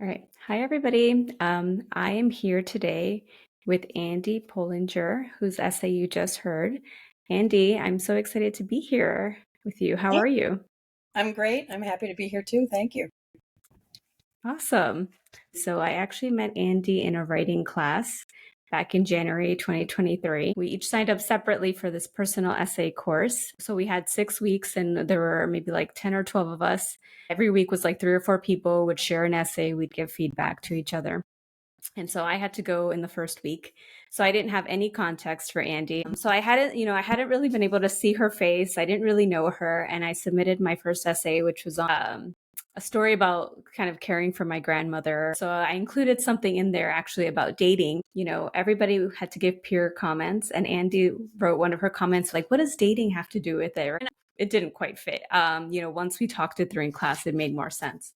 All right. Hi, everybody. I am here today with Andi Pollinger, whose essay you just heard. Andi, I'm so excited to be here with you. How Hey, are you? I'm great. I'm happy to be here too. Thank you. Awesome. So I actually met Andi in a writing class back in January 2023. We each signed up separately for this personal essay course. So we had 6 weeks and there were maybe like 10 or 12 of us. Every week was like 3 or 4 people would share an essay. We'd give feedback to each other. And so I had to go in the first week. So I didn't have any context for Andi. So I hadn't really been able to see her face. I didn't really know her. And I submitted my first essay, which was on a story about kind of caring for my grandmother. So I included something in there actually about dating. Everybody had to give peer comments. And Andi wrote one of her comments, like, what does dating have to do with it? And it didn't quite fit. Once we talked it through in class, it made more sense.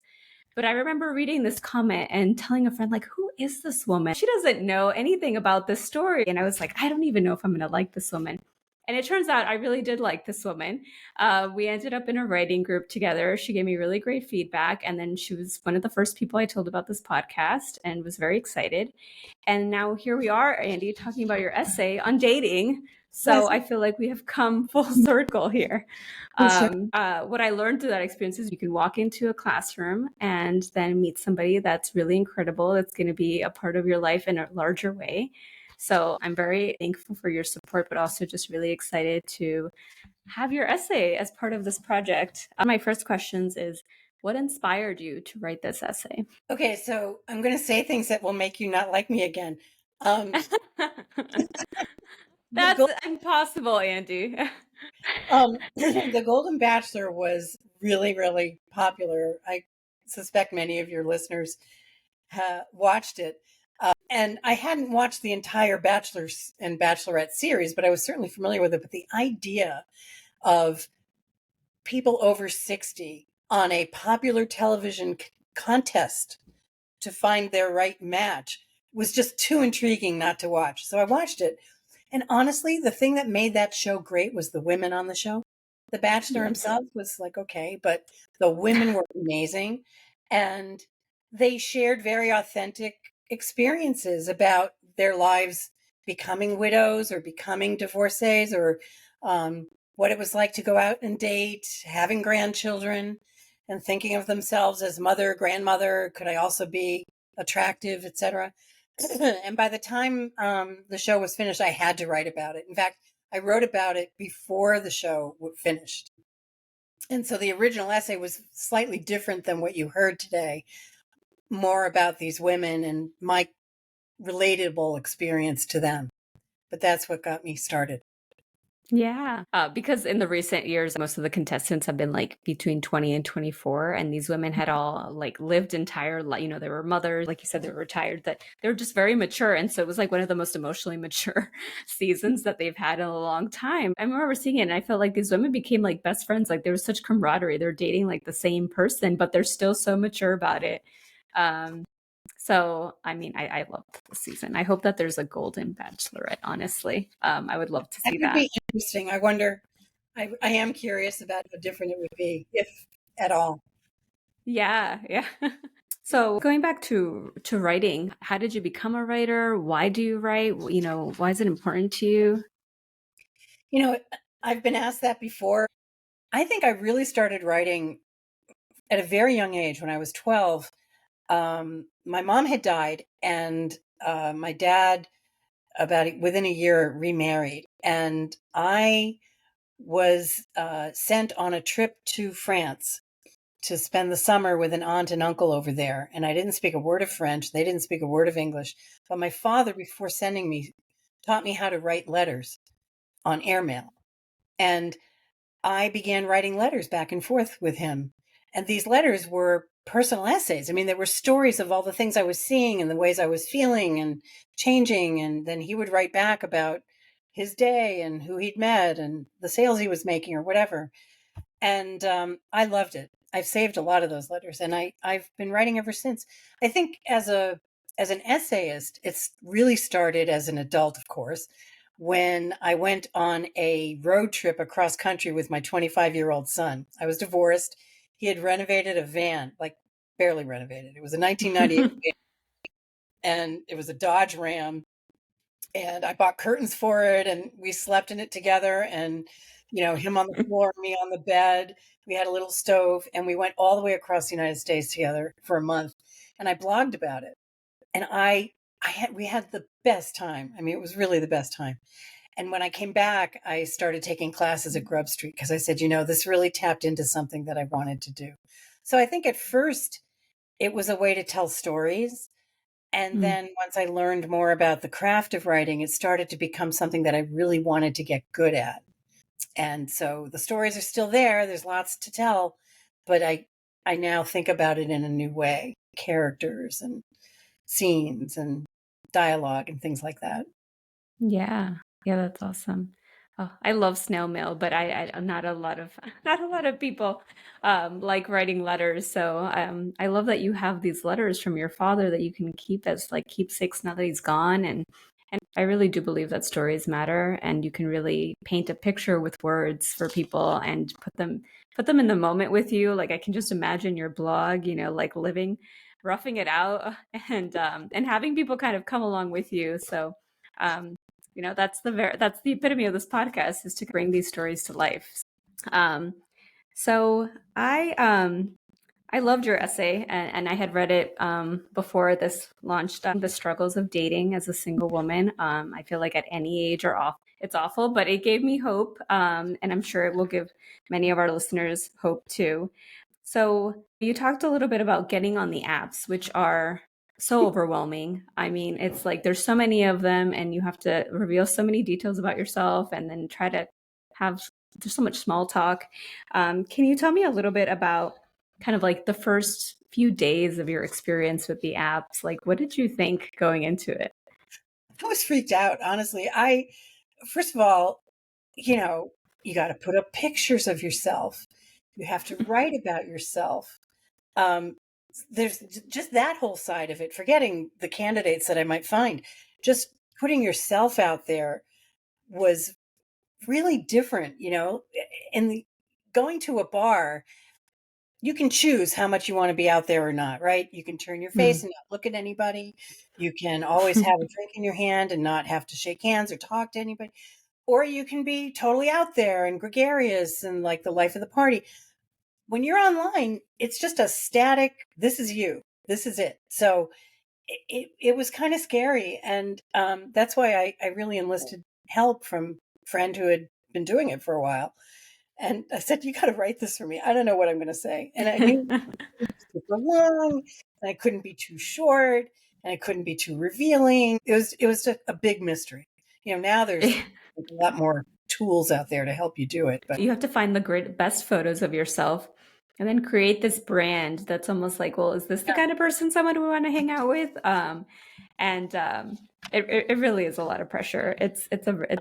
But I remember reading this comment and telling a friend, like, who is this woman? She doesn't know anything about this story. And I was like, I don't even know if I'm going to like this woman. And it turns out I really did like this woman. We ended up in a writing group together. She gave me really great feedback. And then she was one of the first people I told about this podcast and was very excited. And now here we are, Andi, talking about your essay on dating. So Yes, I feel like we have come full circle here. for sure. What I learned through that experience is you can walk into a classroom and then meet somebody that's really incredible. That's going to be a part of your life in a larger way. So I'm very thankful for your support, but also just really excited to have your essay as part of this project. One of my first questions is, what inspired you to write this essay? Okay, so I'm going to say things that will make you not like me again. Um, the, That's Go- impossible, Andi. the Golden Bachelor was really, really popular. I suspect many of your listeners watched it. And I hadn't watched the entire Bachelors and Bachelorette series, but I was certainly familiar with it. But the idea of people over 60 on a popular television contest to find their right match was just too intriguing not to watch. So I watched it. And honestly, the thing that made that show great was the women on the show. The Bachelor Yes. himself was like, okay, but the women were amazing. And they shared very authentic experiences about their lives becoming widows or becoming divorcees or what it was like to go out and date, having grandchildren, and thinking of themselves as mother, grandmother. Could I also be attractive, etc.? And by the time the show was finished, I had to write about it. In fact, I wrote about it before the show finished. And so the original essay was slightly different than what you heard today, more about these women and my relatable experience to them. But that's what got me started. Yeah. Because in the recent years, most of the contestants have been like between 20 and 24. And these women had all like lived entire life. They were mothers, like you said, they were retired, that they were just very mature. And so it was like one of the most emotionally mature seasons that they've had in a long time. I remember seeing it and I felt like these women became like best friends. Like there was such camaraderie. They're dating like the same person, but they're still so mature about it. Um, so, I mean, I loved the season. I hope that there's a Golden Bachelorette, honestly. I would love to That see would that. be interesting. I wonder, I am curious about how different it would be, if at all. Yeah, yeah. So going back to writing, how did you become a writer? Why do you write? Why is it important to you? You know, I've been asked that before. I think I really started writing at a very young age when I was 12. My mom had died, and my dad, about within a year, remarried. And I was sent on a trip to France to spend the summer with an aunt and uncle over there. And I didn't speak a word of French. They didn't speak a word of English. But my father, before sending me, taught me how to write letters on airmail. And I began writing letters back and forth with him. And these letters were personal essays. I mean, there were stories of all the things I was seeing and the ways I was feeling and changing. And then he would write back about his day and who he'd met and the sales he was making or whatever. And I loved it. I've saved a lot of those letters, and I've been writing ever since. I think as an essayist, it's really started as an adult, of course, when I went on a road trip across country with my 25-year-old son. I was divorced. He had renovated a van, like barely renovated. It was a 1998 and it was a Dodge Ram, and I bought curtains for it, and we slept in it together, and him on the floor, me on the bed. We had a little stove, and we went all the way across the United States together for a month, and I blogged about it. And we had the best time. I mean, it was really the best time. And when I came back, I started taking classes at Grub Street because I said, this really tapped into something that I wanted to do. So I think at first it was a way to tell stories. And Mm. then once I learned more about the craft of writing, it started to become something that I really wanted to get good at. And so the stories are still there. There's lots to tell, but I now think about it in a new way, characters and scenes and dialogue and things like that. Yeah. Yeah, that's awesome. Oh, I love snail mail, but I not a lot of not a lot of people like writing letters. So I love that you have these letters from your father that you can keep as like keepsakes now that he's gone. And I really do believe that stories matter, and you can really paint a picture with words for people and put them in the moment with you. Like I can just imagine your blog, like living, roughing it out, and having people kind of come along with you. So um, that's the epitome of this podcast, is to bring these stories to life. Um, so I loved your essay, and I had read it before this launched. The struggles of dating as a single woman. I feel like at any age are off. It's awful, but it gave me hope, and I'm sure it will give many of our listeners hope too. So you talked a little bit about getting on the apps, which are so overwhelming. I mean, it's like there's so many of them, and you have to reveal so many details about yourself, and then try to have there's so much small talk. Can you tell me a little bit about kind of like the first few days of your experience with the apps? Like, what did you think going into it? I was freaked out, honestly. First of all, you got to put up pictures of yourself. You have to write about yourself. Um, there's just that whole side of it, forgetting the candidates that I might find. Just putting yourself out there was really different, and going to a bar, you can choose how much you want to be out there or not, right? You can turn your face Mm. and not look at anybody. You can always have a drink in your hand and not have to shake hands or talk to anybody. Or you can be totally out there and gregarious and like the life of the party. When you're online, it's just a static, this is you, this is it. So it was kind of scary. And that's why I really enlisted help from a friend who had been doing it for a while. And I said, you got to write this for me. I don't know what I'm going to say. And I knew it was super long, and I couldn't be too short, and I couldn't be too revealing. It was a big mystery. Now there's a lot more tools out there to help you do it. But You have to find the best photos of yourself, and then create this brand that's almost like, well, is this the yeah, kind of person someone would want to hang out with? And it really is a lot of pressure. It's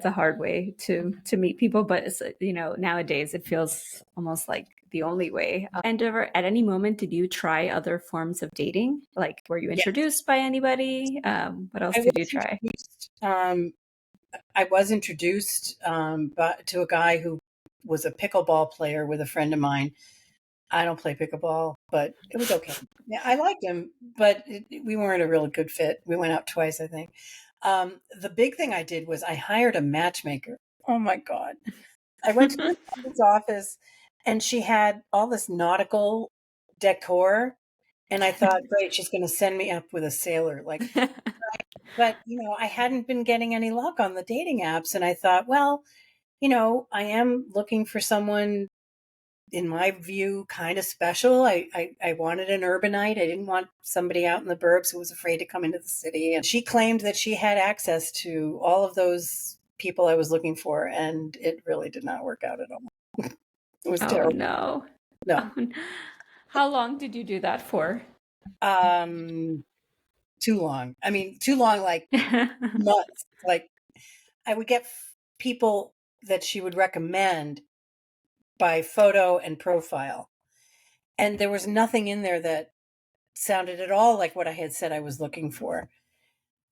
a hard way to meet people, but it's, nowadays it feels almost like the only way. And at any moment, did you try other forms of dating? Like, were you yeah, introduced by anybody? What else I did you was try? introduced. I was introduced to a guy who was a pickleball player with a friend of mine. I don't play pickleball, but it was okay. Yeah, I liked him, but we weren't a really good fit. We went out twice, I think. The big thing I did was I hired a matchmaker. Oh my God. I went to this woman's office, and she had all this nautical decor. And I thought, great, she's going to send me up with a sailor. But, I hadn't been getting any luck on the dating apps. And I thought, well, I am looking for someone, in my view, kind of special. I wanted an urbanite. I didn't want somebody out in the burbs who was afraid to come into the city. And she claimed that she had access to all of those people I was looking for. And it really did not work out at all. It was Oh terrible. no. No. Oh, no. How long did you do that for? Um, Too long. I mean, too long, like months. Like I would get people that she would recommend by photo and profile. And there was nothing in there that sounded at all like what I had said I was looking for.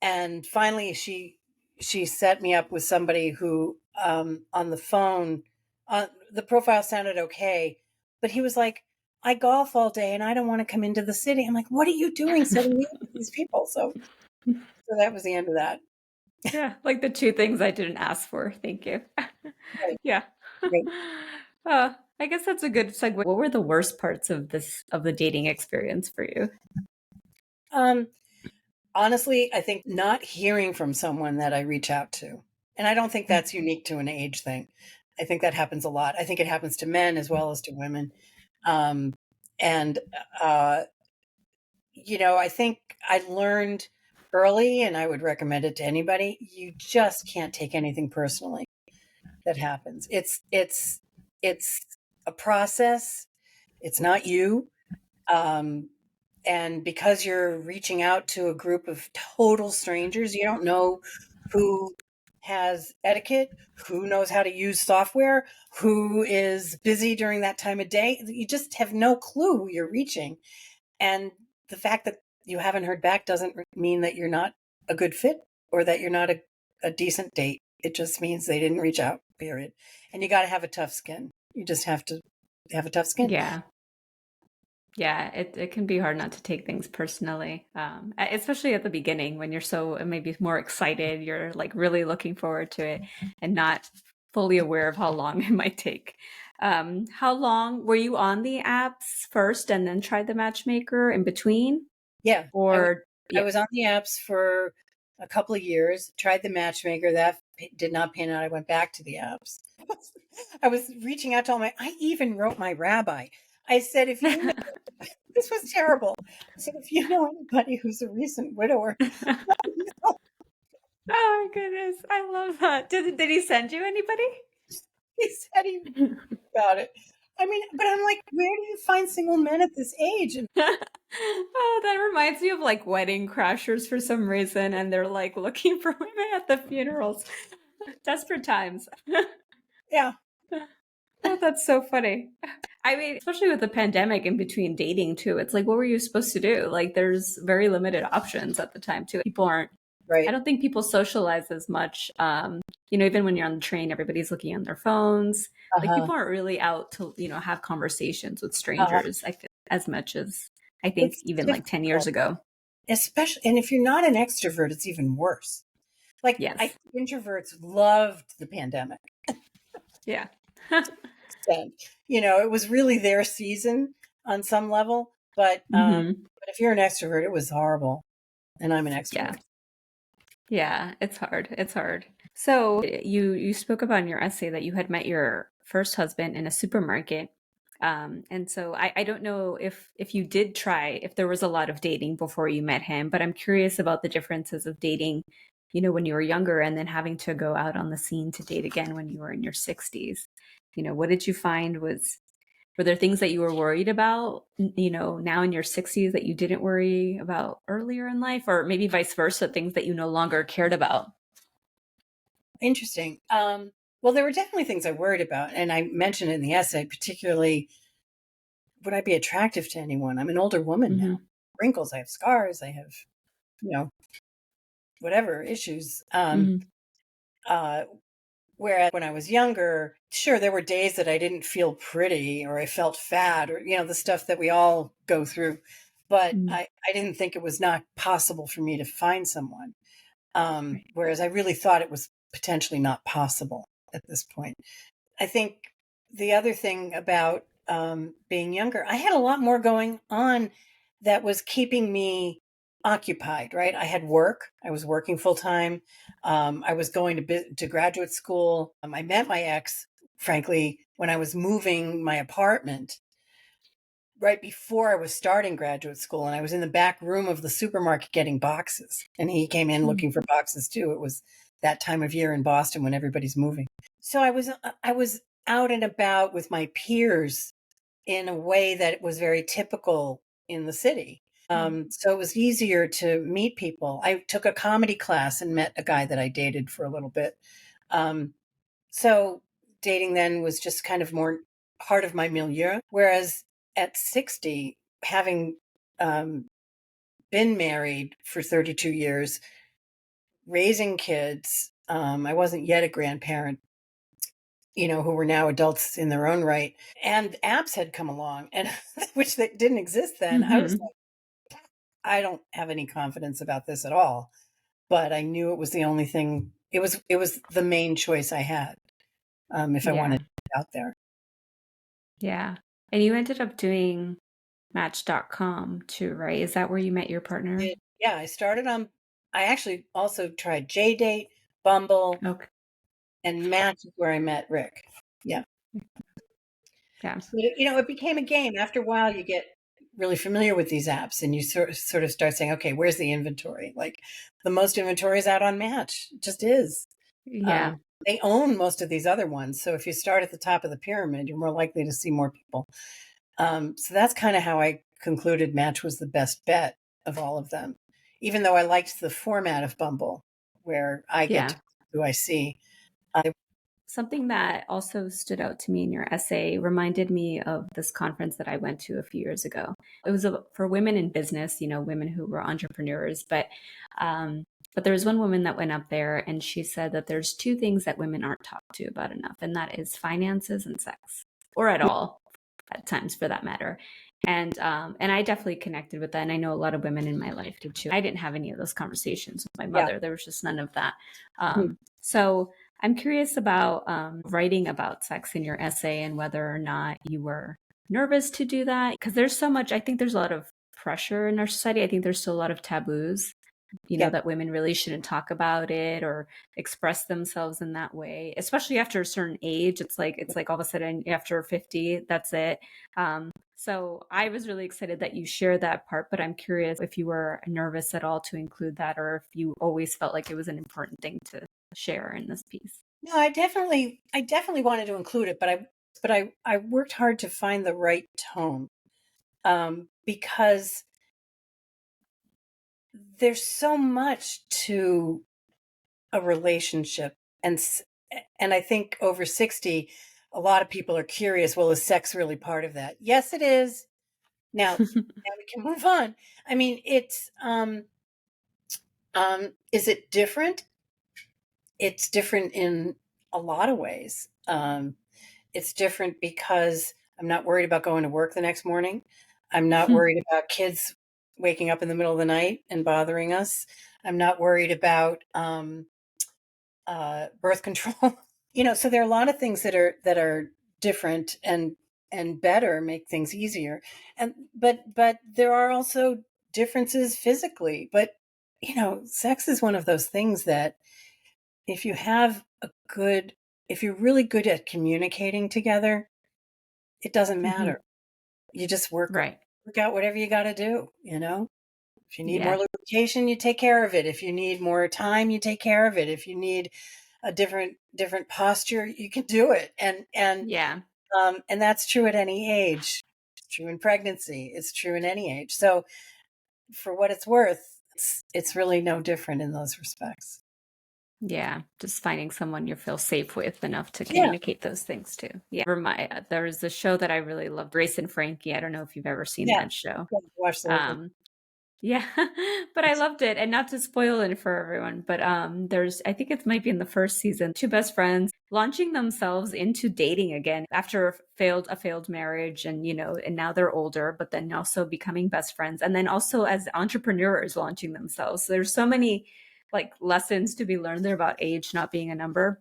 And finally she set me up with somebody who on the phone, the profile sounded okay, but he was like I golf all day and I don't want to come into the city. I'm like, what are you doing setting me up with these people? So that was the end of that. Yeah, like the two things I didn't ask for. Thank you. Right, Yeah. right. I guess that's a good segue. What were the worst parts of the dating experience for you? Um, Honestly, I think not hearing from someone that I reach out to. And I don't think that's unique to an age thing. I think that happens a lot. I think it happens to men as well as to women. Um, and, uh, I think I learned early, and I would recommend it to anybody, you just can't take anything personally that happens. It's a process. It's not you. Um, and because you're reaching out to a group of total strangers, you don't know who has etiquette, who knows how to use software, who is busy during that time of day. You just have no clue who you're reaching. And the fact that you haven't heard back doesn't mean that you're not a good fit or that you're not a decent date. It just means they didn't reach out, period. And you got to have a tough skin. You just have to have a tough skin. Yeah. Yeah, it can be hard not to take things personally, especially at the beginning when you're so maybe more excited, you're like really looking forward to it and not fully aware of how long it might take. How long were you on the apps first and then tried the matchmaker in between? Yeah, Or, I yeah. was on the apps for a couple of years, tried the matchmaker. That did not pan out. I went back to the apps. I was reaching out to all I even wrote my rabbi. I said, if you know, this was terrible. I said, if you know anybody who's a recent widower, let me know. Oh my goodness, I love that. Did he send you anybody? He said he about it. I mean, but I'm like, where do you find single men at this age? And Oh, that reminds me of like wedding crashers for some reason, and they're like looking for women at the funerals. Desperate times. yeah, Oh, that's so funny. I mean, especially with the pandemic in between dating too, it's like, what were you supposed to do? Like, there's very limited options at the time too. People aren't, I right. don't think people socialize as much. Even when you're on the train, everybody's looking on their phones. Uh Like, huh. people aren't really out to, have conversations with Uh huh. strangers, I feel, as much as I think It's even like 10 years difficult, ago. especially, and if you're not an extrovert, it's even worse. Like, I Yes. introverts loved the pandemic. Yeah. Extent. It was really their season on some level, hmm but if you're an extrovert, it was horrible. And I'm an Yeah. extrovert. Yeah, it's hard. It's hard. So you spoke about in your essay that you had met your first husband in a supermarket. And so I don't know if you did try, if there was a lot of dating before you met him, but I'm curious about the differences of dating, when you were younger and then having to go out on the scene to date again when you were in your 60s. What did you find were there things that you were worried about, now in your 60s that you didn't worry about earlier in life, or maybe vice versa, things that you no longer cared about? Interesting. Well, there were definitely things I worried about, and I mentioned in the essay, particularly, would I be attractive to anyone? I'm an older woman now. hmm Wrinkles, I have scars, I have, you know, whatever issues. hmm Uh, Whereas when I was younger, sure, there were days that I didn't feel pretty or I felt fat or, the stuff that we all go through. But hmm I didn't think it was not possible for me to find someone. Right. Whereas I really thought it was potentially not possible at this point. I think the other thing about being younger, I had a lot more going on that was keeping me occupied, right? I had work. I was working full time. I was going to graduate school. I met my ex, frankly, when I was moving my apartment right before I was starting graduate school. And I was in the back room of the supermarket getting boxes. And he came in Mm. looking for boxes too. It was that time of year in Boston when everybody's moving. So I was out and about with my peers in a way that was very typical in the city. Mm. So it was easier to meet people. I took a comedy class and met a guy that I dated for a little bit. Um, so dating then was just kind of more part of my milieu. Whereas at 60, having um, been married for 32 years, raising kids, I wasn't yet a grandparent. who were now adults in their own right. And apps had come along, and which they didn't exist then. I was Hmm. like, I don't have any confidence about this at all. But I knew it was the only thing. It was the main choice I had, if I wanted Yeah. to get out there. Yeah. And you ended up doing Match.com too, right? Is that where you met your partner? Yeah, I started on. I actually also tried JDate, Bumble, Okay. and Match is where I met Rick. Yeah. Yeah. But it became a game. After a while, you get really familiar with these apps, and you sort of start saying, okay, where's the inventory? Like the most inventory is out on Match. It just is. Yeah. They own most of these other ones. So if you start at the top of the pyramid, you're more likely to see more people. So that's kind of how I concluded Match was the best bet of all of them, even though I liked the format of Bumble, where I get to Yeah. who I see. Uh, Something that also stood out to me in your essay reminded me of this conference that I went to a few years ago. It was for women in business, women who were entrepreneurs. But there was one woman that went up there and she said that there's two things that women aren't talked to about enough, and that is finances and sex, or at all, at times for that matter. And I definitely connected with that. And I know a lot of women in my life did too. I didn't have any of those conversations with my yeah. mother. There was just none of that. Hmm. So I'm curious about writing about sex in your essay and whether or not you were nervous to do that. Because there's so much, I think there's a lot of pressure in our society. I think there's still a lot of taboos, Yeah. that women really shouldn't talk about it or express themselves in that way, especially after a certain age. It's like all of a sudden after 50, that's it. So I was really excited that you shared that part, but I'm curious if you were nervous at all to include that or if you always felt like it was an important thing to share in this piece. No, I definitely wanted to include it, but I worked hard to find the right tone, because there's so much to a relationship, and I think over 60, a lot of people are curious. Well, is sex really part of that? Yes, it is. Now we can move on. I mean, is it different? It's different in a lot of ways. It's different because I'm not worried about going to work the next morning. I'm not worried about kids waking up in the middle of the night and bothering us. I'm not worried about birth control. So there are a lot of things that are different and better, make things easier. But there are also differences physically. But sex is one of those things that if you have a good if you're really good at communicating together, it doesn't Hmm. matter. You just work out whatever you got to do. If you need more Yeah. lubrication, you take care of it. If you need more time, you take care of it. If you need a different posture, you can do it. Yeah. And that's true at any age. It's true in pregnancy. It's true in any age. So for what it's worth, it's really no different in those respects. Yeah, just finding someone you feel safe with enough to Yeah. communicate those things too. Yeah, there was a show that I really loved, Grace and Frankie. I don't know if you've ever seen Yeah. that show. Yeah, watch the whole thing. Um, yeah, but I loved it. And not to spoil it for everyone, but there's I think it might be in the first season, two best friends launching themselves into dating again after a failed marriage, and and now they're older, but then also becoming best friends, and then also as entrepreneurs launching themselves. So there's so many like lessons to be learned there about age not being a number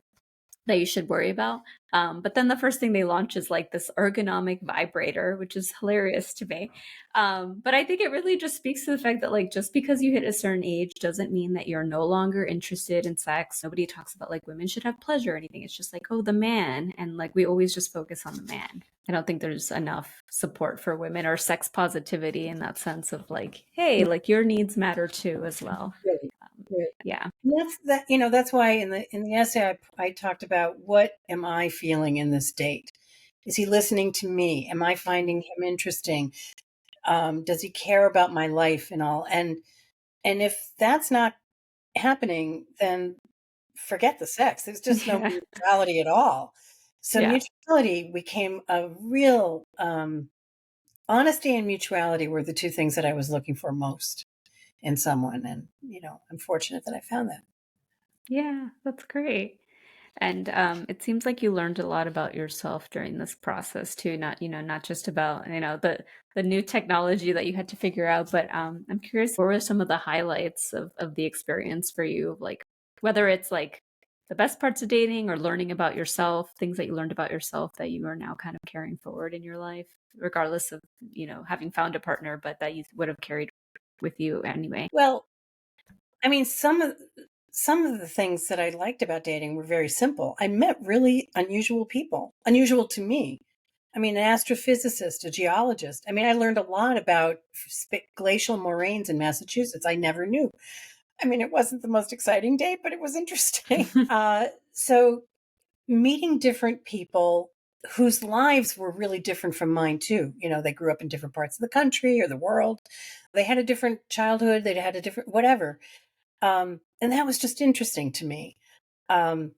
that you should worry about. But then the first thing they launch is like this ergonomic vibrator, which is hilarious to me. But I think it really just speaks to the fact that like just because you hit a certain age doesn't mean that you're no longer interested in sex. Nobody talks about like women should have pleasure or anything. It's just like, oh, the man. And like we always just focus on the man. I don't think there's enough support for women or sex positivity in that sense of like, hey, like your needs matter too as well. Really, really. Yeah. And that's why in the essay I talked about, what am I feeling in this date? Is he listening to me? Am I finding him interesting? Does he care about my life and all? And if that's not happening, then forget the sex. There's just no Yeah. mutuality at all. So Yeah. mutuality became a real honesty, and mutuality were the two things that I was looking for most in someone. And I'm fortunate that I found that. Yeah. That's great. And it seems like you learned a lot about yourself during this process too. Not, not just about, the new technology that you had to figure out, but I'm curious, what were some of the highlights of the experience for you? Like whether it's like the best parts of dating or learning about yourself, things that you learned about yourself that you are now kind of carrying forward in your life, regardless of, having found a partner, but that you would have carried with you anyway. Well, I mean, some of the things that I liked about dating were very simple. I met really unusual people, unusual to me. I mean, an astrophysicist, a geologist. I mean, I learned a lot about glacial moraines in Massachusetts. I never knew. I mean, it wasn't the most exciting date, but it was interesting. So meeting different people whose lives were really different from mine too. You know, they grew up in different parts of the country or the world. They had a different childhood. They had a different whatever. And that was just interesting to me. Um,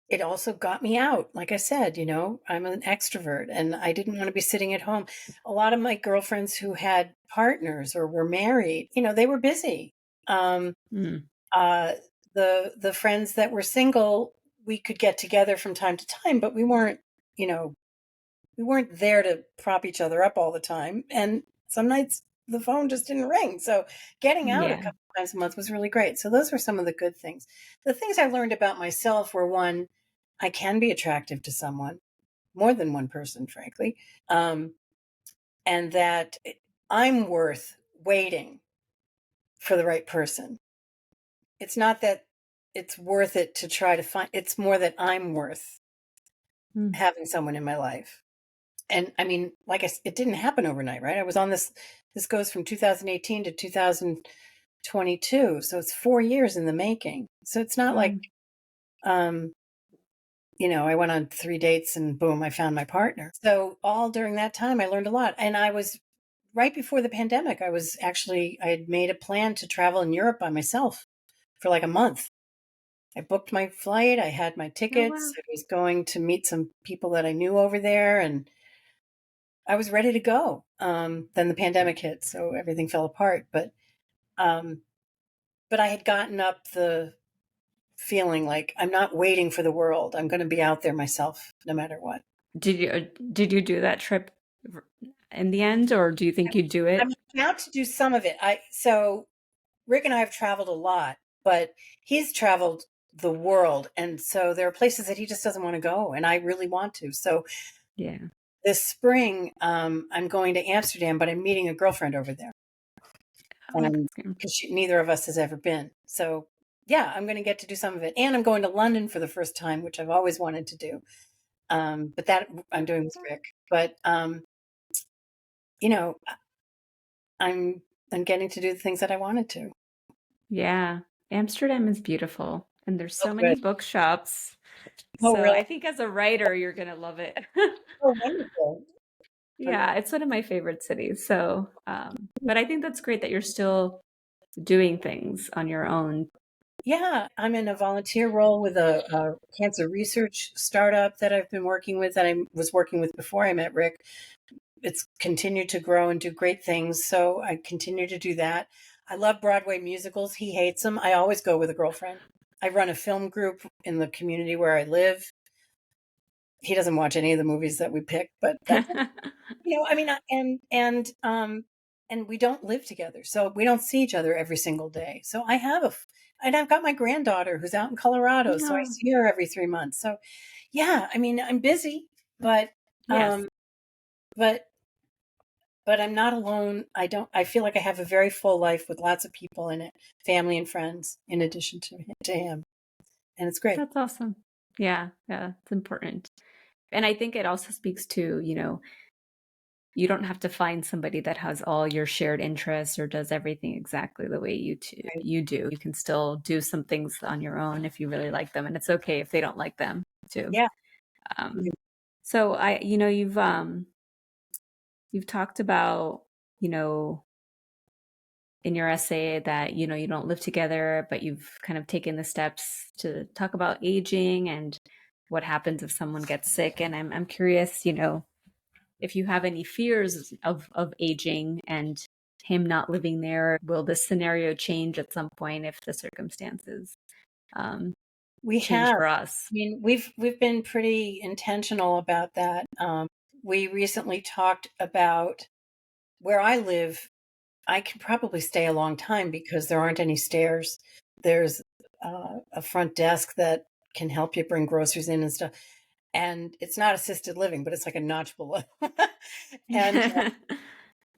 it also got me out. Like I said, I'm an extrovert and I didn't want to be sitting at home. A lot of my girlfriends who had partners or were married, they were busy. Um, Mm, uh, the friends that were single, we could get together from time to time, but you know, we weren't there to prop each other up all the time. And some nights the phone just didn't ring. So getting out a yeah. couple times a month was really great. So those were some of the good things. The things I learned about myself were one, I can be attractive to someone, more than one person, frankly. Um, and that I'm worth waiting for the right person. It's not that it's worth it to try to find, it's more that I'm worth Mm, having someone in my life. And I mean, like it didn't happen overnight, right? I was on this goes from 2018 to 2022. So it's 4 years in the making. So it's not like, mm. um, I went on 3 dates and boom, I found my partner. So all during that time, I learned a lot. And I was right before the pandemic. I had made a plan to travel in Europe by myself for like a month. I booked my flight. I had my Oh, tickets. wow. I was going to meet some people that I knew over there and I was ready to go. Then the pandemic hit, so everything fell apart. Um, but I had gotten up the feeling like I'm not waiting for the world. I'm going to be out there myself, no matter what. Did you do that trip in the end, or do you think you'd do I'm it? about to do some of it. So Rick and I have traveled a lot, but he's traveled the world, and so there are places that he just doesn't want to go, and I really want to. So Yeah. this spring, I'm going to Amsterdam, but I'm meeting a girlfriend over there. Oh, And that's good. because neither of us has ever been. So, yeah, I'm going to get to do some of it. And I'm going to London for the first time, which I've always wanted to do. But that I'm doing with Rick. But, you know, I'm, I'm getting to do the things that I wanted to. Yeah. Amsterdam is beautiful, and there's Oh, so many good. bookshops. Oh, So really? I think as a writer, you're gonna love it. Oh, wonderful. Yeah, it's one of my favorite cities. So, but I think that's great that you're still doing things on your own. Yeah, I'm in a volunteer role with a cancer research startup that I've been working with, that I was working with before I met Rick. It's continued to grow and do great things. So I continue to do that. I love Broadway musicals. He hates them. I always go with a girlfriend. I run a film group in the community where I live. He doesn't watch any of the movies that we pick, but that's, I mean, and we don't live together, so we don't see each other every single day. So and I've got my granddaughter who's out in Colorado, so I No. see her every 3 months. So yeah, I mean, I'm busy, but Yes. um, but I'm not alone. I feel like I have a very full life with lots of people in it, family and friends, in addition to him. And it's great. That's awesome. Yeah, yeah, it's important. And I think it also speaks to, you don't have to find somebody that has all your shared interests or does everything exactly the way Right. you do. You can still do some things on your own if you really like them, and it's okay if they don't like them too. Yeah. Um, so you've talked about, you know, in your essay that, you don't live together, but you've kind of taken the steps to talk about aging and what happens if someone gets sick. And I'm curious, if you have any fears of aging and him not living there. Will this scenario change at some point if the circumstances We change have. for I us. mean, we've been pretty intentional about that. We recently talked about where I live. I can probably stay a long time because there aren't any stairs. There's a front desk that can help you bring groceries in and stuff. And it's not assisted living, but it's like a notch below. and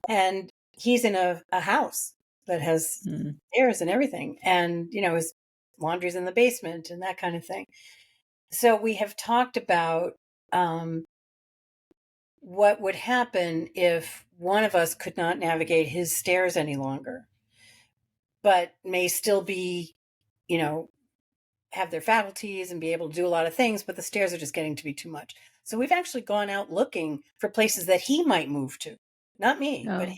and he's in a house that has Mm. stairs and everything, and his laundry's in the basement and that kind of thing. So we have talked about um, what would happen if one of us could not navigate his stairs any longer, but may still be, you know, have their faculties and be able to do a lot of things, but the stairs are just getting to be too much. So we've actually gone out looking for places that he might move to, not me, but Oh,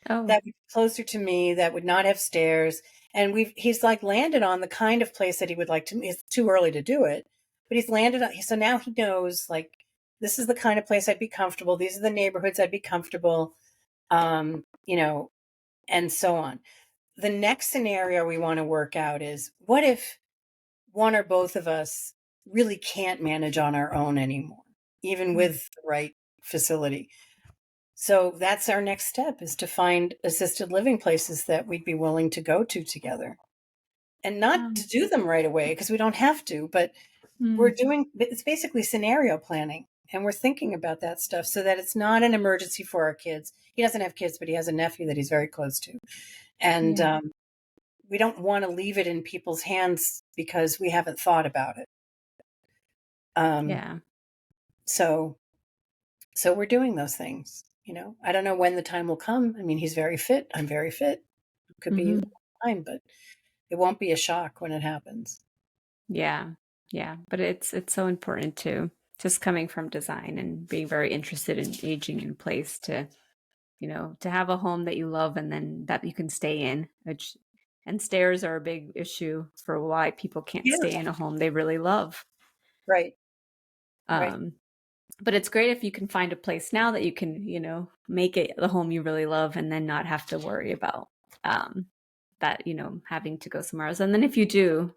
oh, that would be closer to me, that would not have stairs. And he's like landed on the kind of place that he would like to. It's too early to do it, but he's landed on. So now he knows, like, this is the kind of place I'd be comfortable. These are the neighborhoods I'd be comfortable. You know, and so on. The next scenario we want to work out is, what if one or both of us really can't manage on our own anymore, even mm, with the right facility? So that's our next step, is to find assisted living places that we'd be willing to go to together, and not um, to do them right away because we don't have to, but mm, it's basically scenario planning. And we're thinking about that stuff so that it's not an emergency for our kids. He doesn't have kids, but he has a nephew that he's very close to. And yeah, we don't want to leave it in people's hands because we haven't thought about it. Um, yeah, so, so we're doing those things. I don't know when the time will come. I mean, he's very fit. I'm very fit. It could be hmm, time, but it won't be a shock when it happens. yeah, yeah. But it's so important to just coming from design and being very interested in aging in place to, to have a home that you love and then that you can stay in, which and stairs are a big issue for why people can't Yeah, stay in a home they really love. right, right. Um, but it's great if you can find a place now that you can, make it the home you really love and then not have to worry about um, that, having to go somewhere else. And then if you do,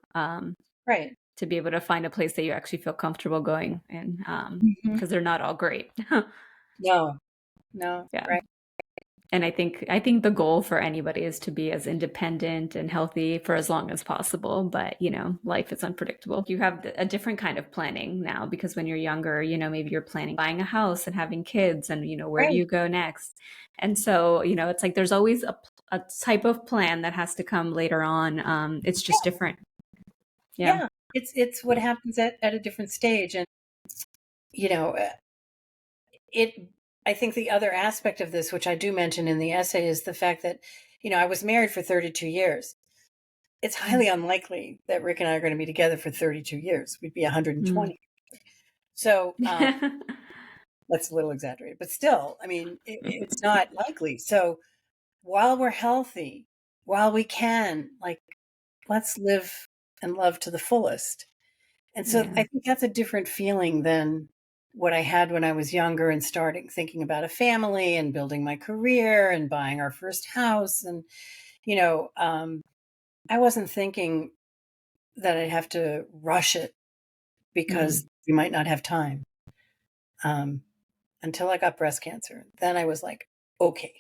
Right. to be able to find a place that you actually feel comfortable going and Mhm. because they're not all great. No, no, Yeah. right. And I think the goal for anybody is to be as independent and healthy for as long as possible. But life is unpredictable. You have a different kind of planning now because when you're younger, maybe you're planning buying a house and having kids, and where do Right. you go next? And so it's like there's always a type of plan that has to come later on. It's just different. Yeah. Yeah. It's what happens at a different stage. And, you know, uh, it, I think the other aspect of this, which I do mention in the essay, is the fact that, I was married for 32 years. It's highly unlikely that Rick and I are going to be together for 32 years. We'd be Mm. 120. So, that's a little exaggerated, but still, I mean, it's not likely. So while we're healthy, while we can, like, let's live and love to the fullest. And so Yeah. I think that's a different feeling than what I had when I was younger and starting thinking about a family and building my career and buying our first house. And, you know, um, I wasn't thinking that I'd have to rush it because Mm. we might not have time, um, until I got breast cancer. Then I was like, okay,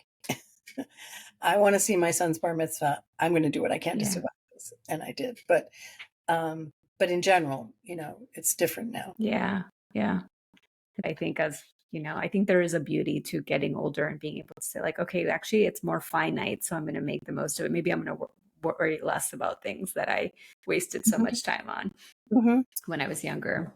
I want to see my son's bar mitzvah. I'm going to do what I can to Yeah. survive this. And I did. But in general, it's different now. Yeah. Yeah. I think I think there is a beauty to getting older and being able to say like, okay, actually it's more finite. So I'm going to make the most of it. Maybe I'm going to worry less about things that I wasted so Mhm. much time on Mhm. when I was younger.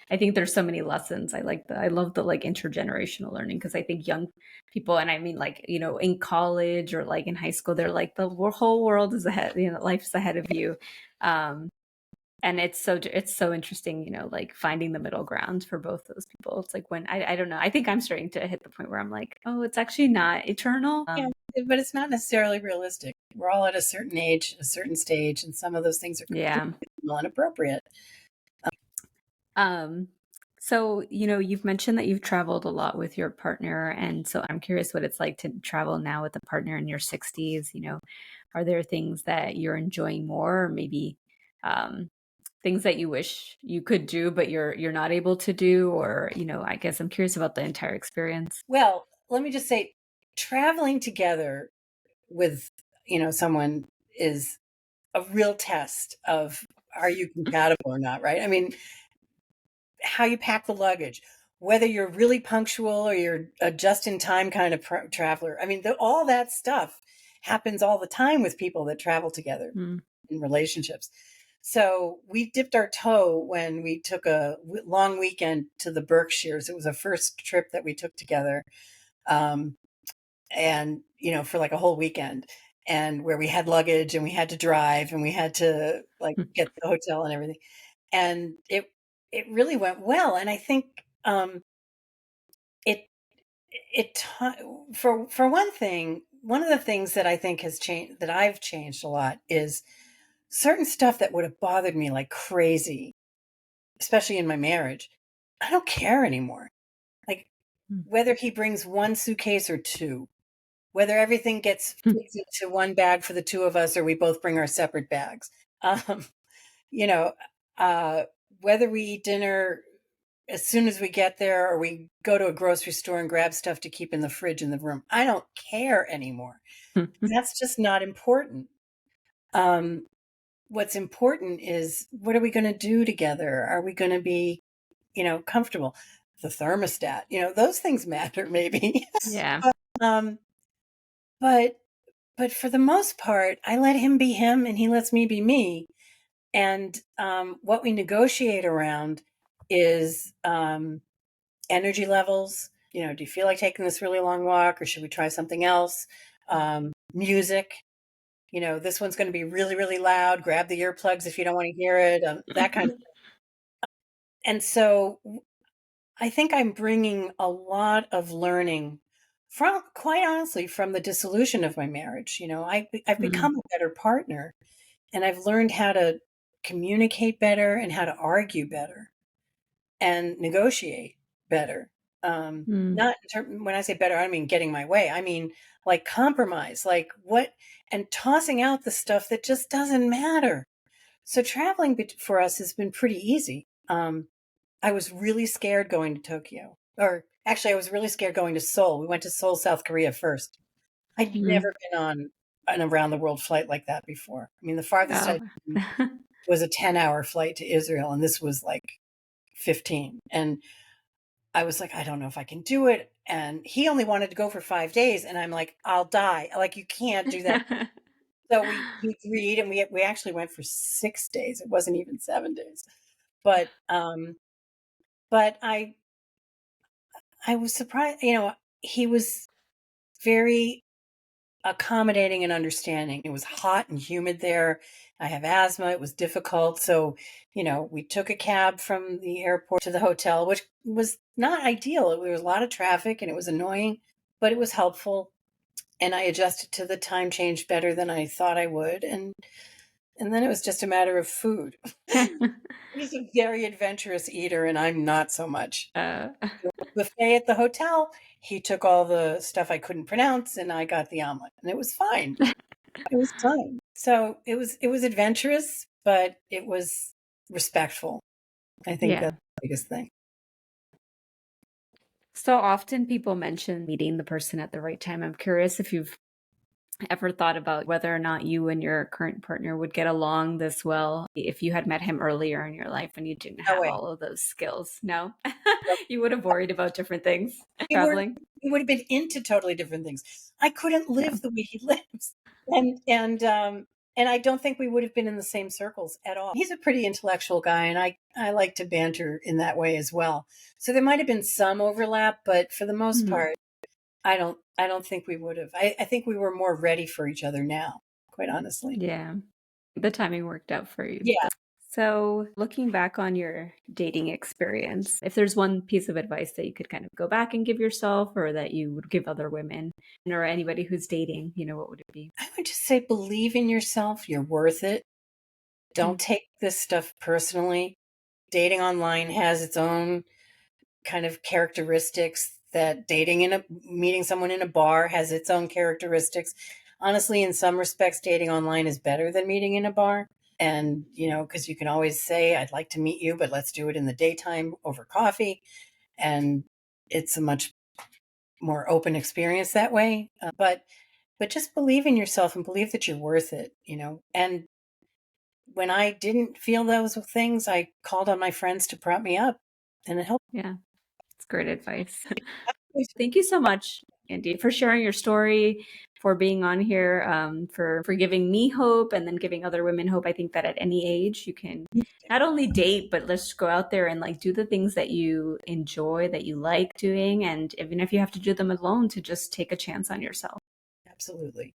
I think there's so many lessons. I love the like intergenerational learning because I think young people, and I mean like, in college or like in high school, they're like the whole world is ahead, life's ahead of you. Um, and it's so interesting, like finding the middle ground for both those people. It's like when I don't know, I think I'm starting to hit the point where I'm like, oh, it's actually not eternal. Yeah, but it's not necessarily realistic. We're all at a certain age, a certain stage, and some of those things are Yeah. completely inappropriate. um so you've mentioned that you've traveled a lot with your partner, and so I'm curious what it's like to travel now with a partner in your 60s. Are there things that you're enjoying more, or maybe um things that you wish you could do, but you're not able to do? Or, I guess I'm curious about the entire experience. Well, let me just say, traveling together with, someone is a real test of, are you compatible or not, right? I mean, how you pack the luggage, whether you're really punctual or you're a just in time kind of traveler. I mean, all that stuff happens all the time with people that travel together Mm. in relationships. So we dipped our toe when we took a long weekend to the Berkshires. It was a first trip that we took together. Um, and, for like a whole weekend, and where we had luggage and we had to drive and we had to like get the hotel and everything. And it really went well. And I think, it, for one thing, one of the things that I think has changed, that I've changed a lot, is certain stuff that would have bothered me like crazy, especially in my marriage. I don't care anymore. Like, Mm. whether he brings one suitcase or two, whether everything gets Mm. fixed into one bag for the two of us or we both bring our separate bags. Um, you know, uh, whether we eat dinner as soon as we get there or we go to a grocery store and grab stuff to keep in the fridge in the room. I don't care anymore. That's just not important. Um, what's important is, what are we going to do together? Are we going to be, comfortable? The thermostat, those things matter maybe. Yeah. um, but for the most part, I let him be him and he lets me be me. And what we negotiate around is energy levels. Do you feel like taking this really long walk, or should we try something else? Music. This one's going to be really, really loud. Grab the earplugs if you don't want to hear it. That kind of. And so I think I'm bringing a lot of learning from, quite honestly, from the dissolution of my marriage. I've Mm. become a better partner, and I've learned how to communicate better and how to argue better and negotiate better. Mm. Not when I say better, I don't mean getting my way. I mean like compromise, like what, and tossing out the stuff that just doesn't matter. So traveling for us has been pretty easy. I was really scared going to Tokyo, or actually, I was really scared going to Seoul. We went to Seoul, South Korea first. I'd Mm. never been on an around the world flight like that before. I mean, the farthest Oh. I'd been was a 10-hour flight to Israel, and this was like 15. And I was like, I don't know if I can do it. And he only wanted to go for 5 days. And I'm like, I'll die. Like, you can't do that. So we agreed, and we actually went for 6 days. It wasn't even 7 days. But but I was surprised, he was very accommodating and understanding. It was hot and humid there. I have asthma. It was difficult. So, we took a cab from the airport to the hotel, which was not ideal. There was a lot of traffic and it was annoying, but it was helpful. And I adjusted to the time change better than I thought I would. And then it was just a matter of food. He's a very adventurous eater, and I'm not so much. uh, Buffet at the hotel, he took all the stuff I couldn't pronounce, and I got the omelet, and it was fine. It was fine. So it was adventurous, but it was respectful. I think yeah. that's the biggest thing. So often people mention meeting the person at the right time. I'm curious if you've ever thought about whether or not you and your current partner would get along this well if you had met him earlier in your life and you didn't No have way. all of those skills. No? You would have worried about different things We were traveling. we would have been into totally different things. I couldn't Yeah. live the way he lives. And I don't think we would have been in the same circles at all. He's a pretty intellectual guy, and I like to banter in that way as well. So there might have been some overlap, but for the most Mhm. part, I don't think we would have. I think we were more ready for each other now, quite honestly. Yeah. The timing worked out for you. Yeah. So, looking back on your dating experience, if there's one piece of advice that you could kind of go back and give yourself or that you would give other women or anybody who's dating, what would it be? I would just say, believe in yourself. You're worth it. Mm. Don't take this stuff personally. Dating online has its own kind of characteristics, that meeting someone in a bar has its own characteristics. Honestly, in some respects, dating online is better than meeting in a bar. And, because you can always say, I'd like to meet you, but let's do it in the daytime over coffee. And it's a much more open experience that way. But just believe in yourself and believe that you're worth it, And when I didn't feel those things, I called on my friends to prop me up, and it helped. Yeah, it's great advice. Thank you so much, Andy, for sharing your story, for being on here, for giving me hope and then giving other women hope. I think that at any age you can not only date, but let's go out there and like do the things that you enjoy, that you like doing. And even if you have to do them alone, to just take a chance on yourself. Absolutely.